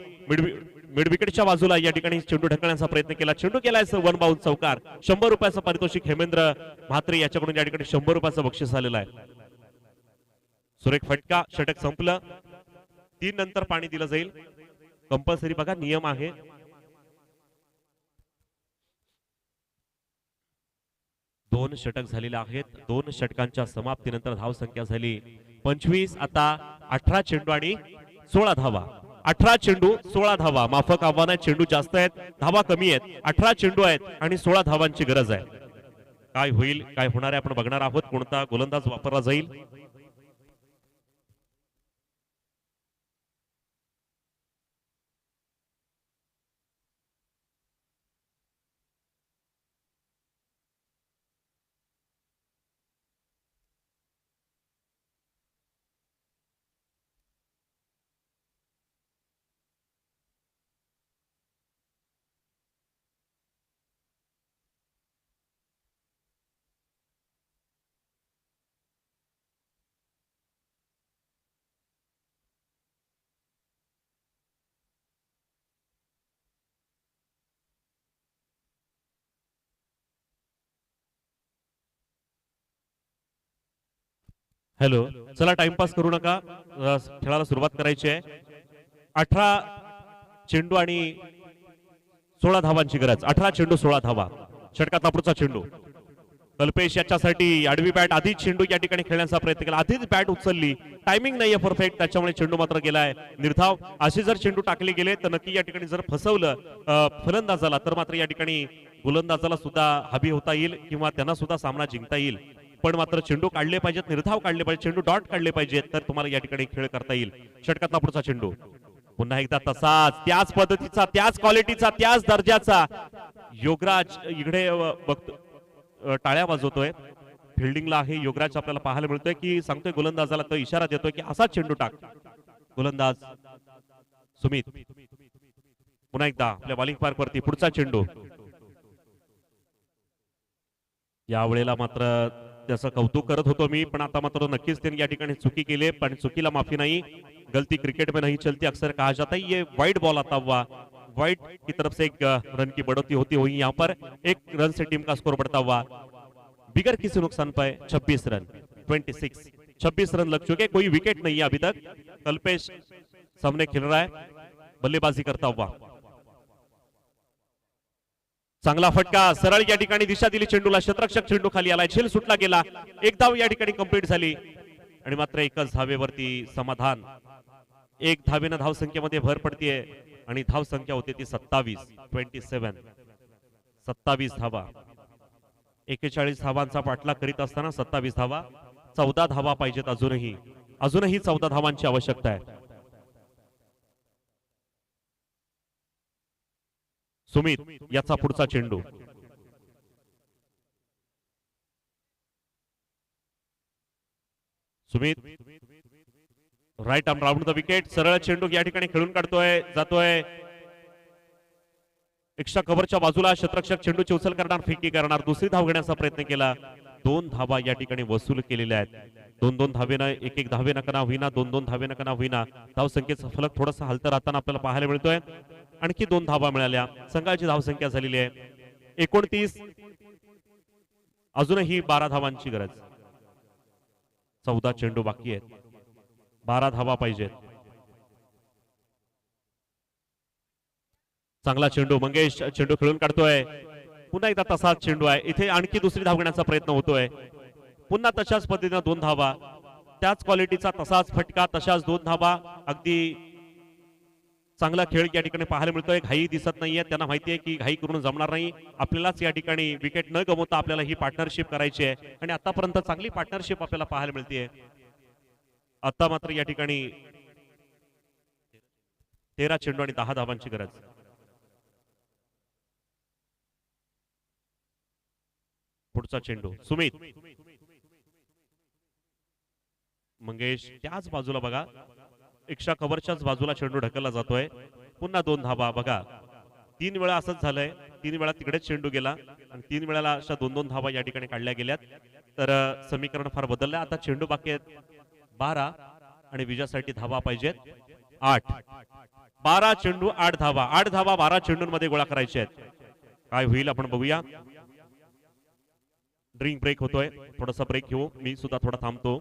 मिड विकेटच्या बाजूला या ठिकाणी चेंडू ढकलण्याचा प्रयत्न केला. चेंडू केलाय 1 बाउन्स चौकार. 100 रुपयाचं पारितोषिक हेमेंद्र म्हात्रे याच्याकडून या ठिकाणी 100 रुपयाचं बक्षीस आलेलं आहे. सुरेख फटका. षटक संपलं. 3 नंतर पाणी दिलं जाईल कंपल्सरी. बघा नियम आहे. दोन षटक झालेले आहेत. 2 षटकांच्या समाप्तीनंतर धावसंख्या झाली 25. आता 18 चेंडू आणि 16 धावा. 18 चेंडू 16 धावा. माफक आव्हान आहे. चेंडू जास्त आहेत, धावा कमी आहेत. 18 चेंडू आहेत आणि 16 धावांची गरज आहे. काय होईल, काय होणार आहे आपण बघणार आहोत. कोणता गोलंदाज वापरला जाईल. हॅलो, चला टाइमपास करू नका. खेळाला सुरुवात करायची आहे. 18 चेंडू आणि 16 धावांची गरज. 18 चेंडू 16 धावा. षटकातला पुढचा चेंडू. कल्पेश याच्यासाठी आडवी बॅट आधीच चेंडू या ठिकाणी खेळण्याचा प्रयत्न केला, आधीच बॅट उचलली, टायमिंग नाहीये परफेक्ट, त्याच्यामुळे चेंडू मात्र गेलाय निर्धाव. असे जर चेंडू टाकले गेले तर नक्की या ठिकाणी जर फसवलं फलंदाजाला तर मात्र या ठिकाणी गोलंदाजाला सुद्धा हबी होता येईल किंवा त्यांना सुद्धा सामना जिंकता येईल. पण मात्र चेंडू काढले पाहिजेत, निर्धाव काढले पाहिजे, चेंडू डॉट काढले पाहिजेत तर तुम्हाला या ठिकाणी खेळ करता येईल. षटकातला पुढचा चेंडू पुन्हा एकदा तसाच, त्याच पद्धतीचा, त्याच क्वालिटीचा, त्याच दर्जाचा योगराज इकडे बघतो, टाळ्या वाजवतोय. फिल्डिंगला आहे योगराज आपल्याला पाहायला मिळतोय की सांगतोय गोलंदाजाला, तो इशारा देतोय की असाच चेंडू टाक. गोलंदाज सुमित पुन्हा एकदा आपल्या बॉलिंग पार्क वरती पुढचा चेंडू. यावेळेला मात्र त्याचं कौतुक करत होतो मी, पण आता मात्र नक्कीच त्यांनी या ठिकाणी चुकी केली, पण चुकीला माफी नाही. गलती क्रिकेट में नहीं चलती, अक्सर कहा जाता है. ये वाइड बॉल आता हुआ, वाइड की तरफ से एक रन की बढ़ोतरी होती हुई यहाँ पर एक रन से टीम का स्कोर बढ़ता हुआ बिगर किसी नुकसान पे 26 रन 26 रन लग चुके, कोई विकेट नहीं है अभी तक. कल्पेश सामने खेल रहा है बल्लेबाजी करता हुआ. चांगला फटका, सरळ या ठिकाणी दिशा दिली चेंडूला, क्षेत्ररक्षक चेंडू खाली आलाय, झेल सुटला गेला, एक धाव या ठिकाणी कंप्लीट झाली आणि मात्र एकच धावेवरती समाधान. एक धावेनं धावसंख्येमध्ये भर पडतीये आणि धावसंख्या होते ती 27 27 धावा. 41 धावांचा पाठलाग करीत असताना 27 धावा, 14 धावा पाहिजेत अजूनही, 14 धावांची आवश्यकता आहे. सुमित याचा पुढचा चेंडू. Sumit right arm round the wicket, सरळ चेंडू या ठिकाणी खेळून काढतोय, जातोय एक्स्ट्रा कव्हरच्या बाजूला. क्षेत्ररक्षक चेंडूची उचल करणार, फेकी करणार, दुसरी धाव घेण्याचा प्रयत्न केला. 2 धावा या ठिकाणी वसूल केलेल्या आहेत. 2-2 धावेनं, एक धावेनं कना होईना, 2-2 धावेनं कना होईना, धावसंख्येचा फलक थोडासा हलत राहताना आपल्याला पाहायला मिळतोय. आणखी 2 धावा मिळाल्या, संघाची धावसंख्या झालेली आहे 29. अजूनही 12 धावांची गरज. 14 चेंडू बाकी आहेत, 12 धावा पाहिजेत. चांगला चेंडू, मंगेश चेंडू खेळून काढतोय, पुन्हा एकदा तसाच चेंडू आहे. इथे आणखी दुसरी धाव घेण्याचा प्रयत्न होतोय, पुन्हा तशाच पद्धतीने 2 धावा, त्याच क्वालिटीचा तसाच फटका, तशाच 2 धावा. अगदी चांगला खेळ या ठिकाणी पाहायला मिळतोय. घाई दिसत नाहीये, त्यांना माहिती आहे की घाई करून जमणार नाही, आपल्यालाच या ठिकाणी विकेट न गमवता आपल्याला ही पार्टनरशिप करायची आहे आणि आतापर्यंत चांगली पार्टनरशिप आपल्याला पाहायला मिळते. आता मात्र या ठिकाणी 13 चेंडू आणि 10 धावांची गरज. पुढचा चेंडू सुमित, मंगेश त्याच बाजूला बघा, एक्स्ट्रा कव्हरच्याच बाजूला चेंडू ढकलला जातोय. पुन्हा 2 धावा बघा, 3 वेळा असंच झालंय, 3 वेळा तिकडेच चेंडू गेला आणि 3 वेळेला अशा 2-2 धावा या ठिकाणी काढल्या गेल्यात. तर समीकरण फार बदललंय. आता चेंडू बाकी आहेत 12 आणि विजयासाठी धावा पाहिजेत 8. 12 चेंडू 8 धावा, 8 धावा 12 चेंडूंमध्ये गोळा करायचे आहेत. काय होईल आपण बघूया. ड्रिंक ब्रेक होतोय, थोडासा ब्रेक घेऊ, मी सुद्धा थोडा थांबतो.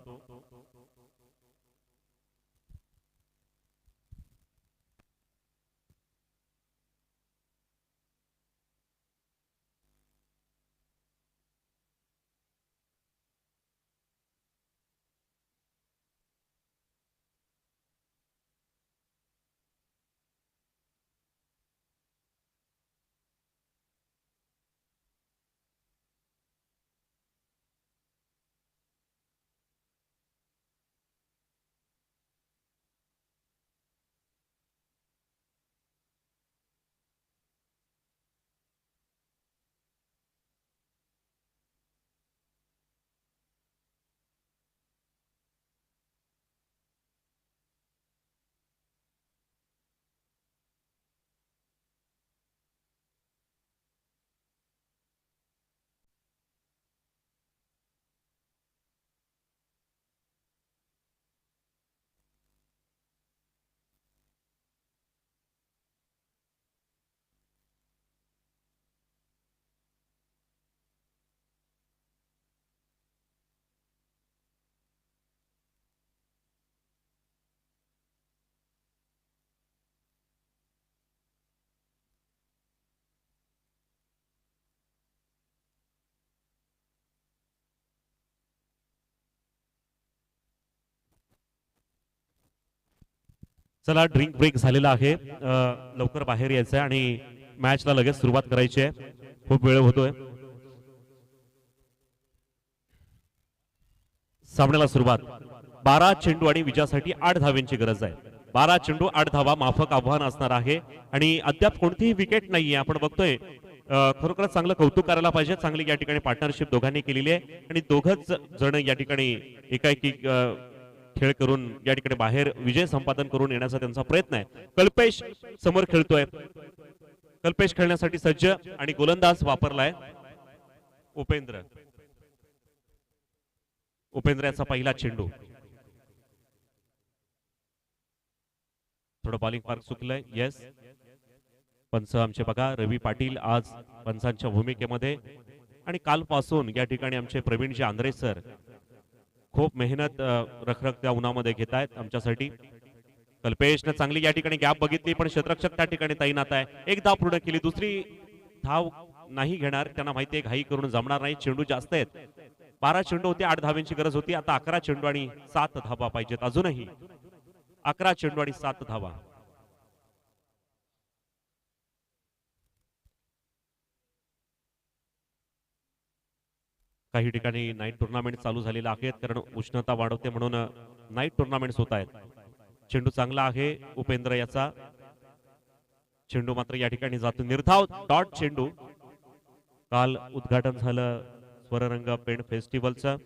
चला ड्रिंक ब्रेक झालेला आहे, लवकर बाहेर यायचं आहे आणि मॅचला लगेच सुरुवात करायची आहे. खूप वेळ होतोय. सामन्याला सुरुवात. 12 चेंडू आणि विजयासाठी 8 धावांची गरज आहे. 12 चेंडू 8 धावा माफक आव्हान असणार आहे आणि अद्याप कोणतीही विकेट नाहीये. आपण बघतोय खरोखरच चांगलं कौतुक करायला पाहिजे. चांगली या ठिकाणी पार्टनरशिप दोघांनी केलेली आहे आणि दोघच जण या ठिकाणी एकाएकी खेळ करून या ठिकाणी बाहेर विजय संपादन करून येण्याचा त्यांचा प्रयत्न आहे. कल्पेश समोर खेळतोय. कल्पेश खेळण्यासाठी सज्ज आणि गोलंदाज वापरलाय उपेंद्र. उपेंद्र याचा पहिला चेंडू. थोडं बॉलिंग फार चुकलंय. येस, पंच आमचे बघा रवी पाटील आज पंचांच्या भूमिकेमध्ये आणि कालपासून या ठिकाणी आमचे प्रवीणजी आंध्रे सर खूप मेहनत रखरखत्या उन्हामध्ये घेत आहेत आमच्यासाठी. कल्पेशने चांगली या ठिकाणी गॅप बघितली पण क्षेत्ररक्षक त्या ठिकाणी तैनात आहे. एक धाव पूर्ण केली, दुसरी धाव नाही घेणार. त्यांना माहिती आहे घाई करून जमणार नाही. चेंडू जास्त आहेत. 12 चेंडू होते, 8 धावांची गरज होती. आता 11 चेंडू आणि 7 धावा पाहिजेत. अजूनही 11 चेंडू आणि 7 धावा. काही ठिकाणी नाईट टुर्नामेंट चालू झालेला आहेत कारण उष्णता वाढवते म्हणून नाईट टुर्नामेंट्स होत आहेत. चेंडू चांगला आहे उपेंद्र याचा. चेंडू मात्र या ठिकाणी जातो निर्धाव. डॉट चेंडू. काल उद्घाटन झालं स्वररंग पेंट फेस्टिवलचं.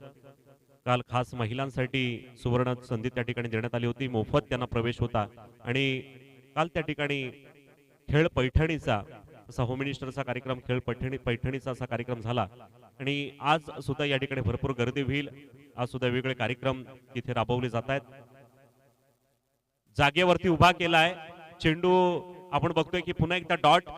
काल खास महिलांसाठी सुवर्ण संधी त्या ठिकाणी देण्यात आली होती. मोफत त्यांना प्रवेश होता आणि काल त्या ठिकाणी खेळ पैठणीचा असा होम मिनिस्टरचा कार्यक्रम, खेळ पैठणीचा असा कार्यक्रम झाला आणि आज सुद्धा या ठिकाणी भरपूर गर्दी होईल. आज सुद्धा वेगवेगळे कार्यक्रम तिथे राबवले जात आहेत. जागेवरती उभा केलाय चेंडू. आपण बघतोय की पुन्हा एकदा डॉट.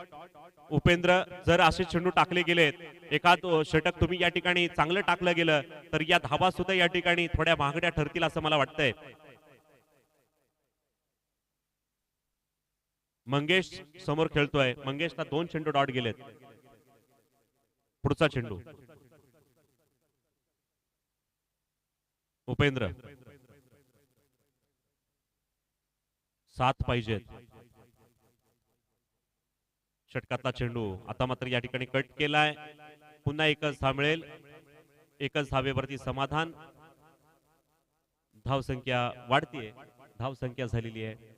उपेंद्र जर असे चेंडू टाकले गेलेत, एखाद षटक तुम्ही या ठिकाणी चांगलं टाकलं गेलं तर या धावा सुद्धा या ठिकाणी थोड्या महागड्या ठरतील असं मला वाटतंय. मंगेश समोर खेळतोय. मंगेशला 2 चेंडू डॉट गेलेत. पुढचा चेंडू. उपेंद्र 7 पाहिजेत. षटकातला चेंडू. आता मात्र या ठिकाणी कट केलाय. पुन्हा एकच धाव मिळेल. एकच धावेवरती समाधान. धावसंख्या वाढतीये. धावसंख्या झालेली आहे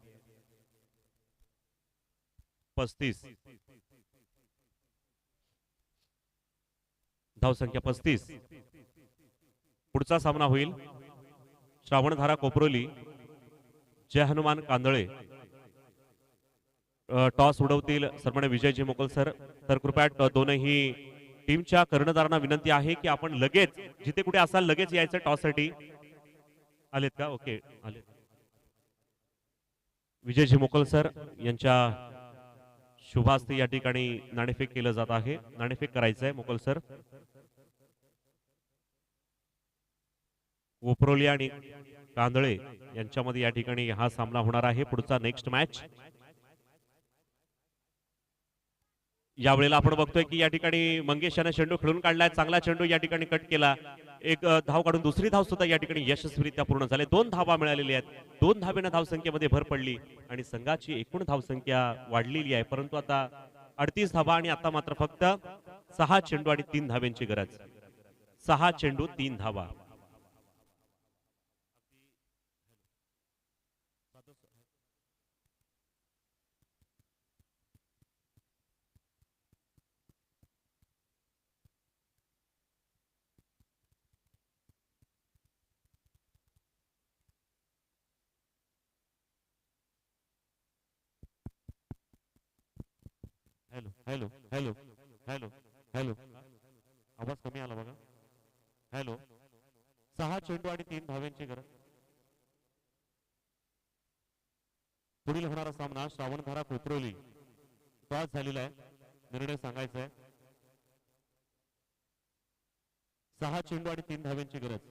35. धावसंख्या 35. पुढचा सामना होईल श्रावणधारा कोपरोली जय हनुमान कांदळे. टॉस उडवतील सन्मान्य विजयजी मोकल सर. तर कृपया दोनही टीमच्या कर्णधारांना विनंती आहे की आपण लगेच जिथे कुठे असाल लगेच यायचं टॉस साठी. आलेत का? ओके आले. विजयजी मोकल सर यांच्या शुभास्ते या ठिकाणी नाणेफेक केलं जात आहे. नाणेफेक करायचंय मोकल सर. कोपरोली आणि कांदळे यांच्यामध्ये या ठिकाणी हा सामना होणार आहे. पुढचा नेक्स्ट मॅच. यावेळेला आपण बघतोय की या ठिकाणी मंगेश याने चेंडू खेळून काढलाय. चांगला चेंडू या ठिकाणी कट केला. एक धाव काढून दुसरी धाव सुद्धा या ठिकाणी यशस्वीरित्या पूर्ण झाले. 2 धावा मिळालेल्या आहेत. 2 धावेने धावसंख्येमध्ये भर पडली आणि संघाची एकूण धावसंख्या वाढलेली आहे. परंतु आता 38 धावा आणि आता मात्र फक्त 6 चेंडू आणि 3 धाव्यांची गरज. 6 चेंडू 3 धावा. Hello hello hello hello hello. आवाज कमी आला बघा. हॅलो. 6 चेंडू आणि 3 धाव्यांची गरज. पुढील होणारा सामना श्रावणधारा कोपरोली. टॉस झालेला आहे. निर्णय सांगायचा आहे. 6 चेंडू आणि 3 धाव्यांची गरज.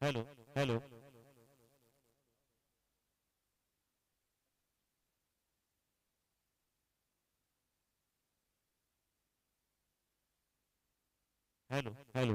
Hello hello. Hello hello.